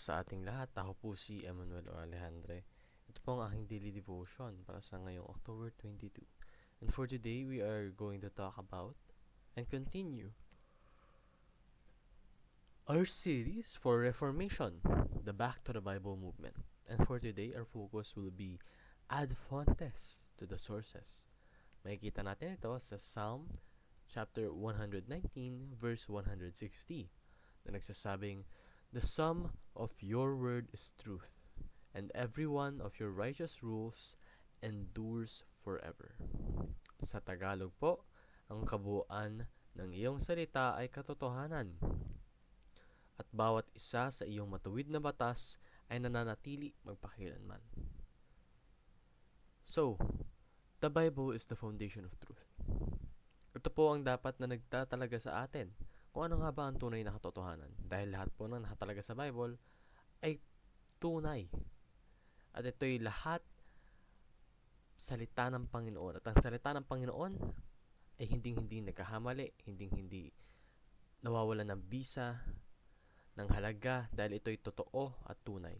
sa ating lahat. Ako po si Emmanuel o Alejandre. Ito po ang aking daily devotion para sa ngayong October 22. And for today, we are going to talk about and continue our series for Reformation, the Back to the Bible movement. And for today, our focus will be ad fontes to the sources. Makikita natin ito sa Psalm chapter 119 verse 160 na nagsasabing, "The sum of your word is truth, and every one of your righteous rules endures forever." Sa Tagalog po, ang kabuuan ng iyong salita ay katotohanan, at bawat isa sa iyong matuwid na batas ay nananatili magpakilanman. So, the Bible is the foundation of truth. Ito po ang dapat na nagtatalaga sa atin kung ano nga ba ang tunay na katotohanan. Dahil lahat po ng nakatalaga sa Bible ay tunay. At ito'y lahat salita ng Panginoon. At ang salita ng Panginoon ay hindi nagkahamali, hindi nawawalan ng bisa, ng halaga, dahil ito'y totoo at tunay.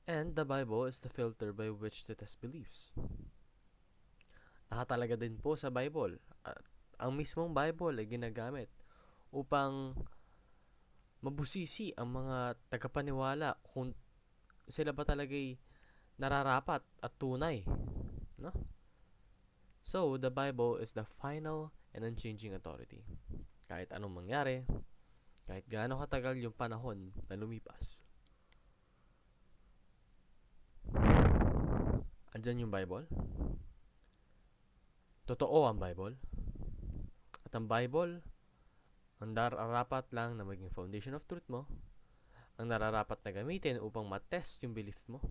And the Bible is the filter by which to test beliefs. Nakatalaga din po sa Bible. At ang mismong Bible ay ginagamit upang mabusisi ang mga tagapaniwala kung sila ba talaga'y nararapat at tunay, no? So, the Bible is the final and unchanging authority. Kahit anong mangyari, kahit gaano katagal yung panahon na lumipas, andyan yung Bible. Totoo ang Bible. At ang Bible, ang nararapat lang na maging foundation of truth mo, ang nararapat na gamitin upang matest yung belief mo.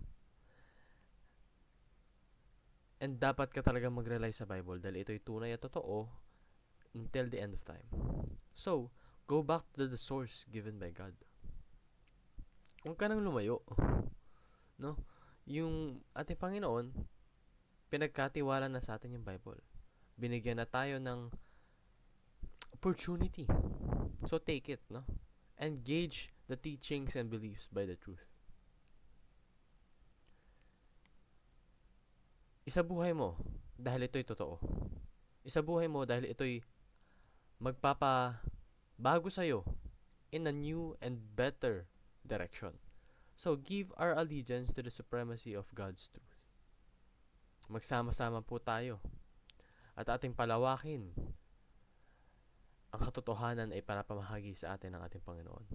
And dapat ka talaga mag-rely sa Bible dahil ito'y tunay at totoo until the end of time. So, go back to the source given by God. Huwag ka nang lumayo. No? Yung ating Panginoon, pinagkatiwala na sa atin yung Bible. Binigyan na tayo ng opportunity. So take it, no? Engage the teachings and beliefs by the truth. Isabuhay mo dahil ito'y totoo. Isabuhay mo dahil ito'y magpapabago sa'yo in a new and better direction. So give our allegiance to the supremacy of God's truth. Magsama-sama po tayo at ating palawakin ang katotohanan ay panapamahagi sa atin ng ating Panginoon.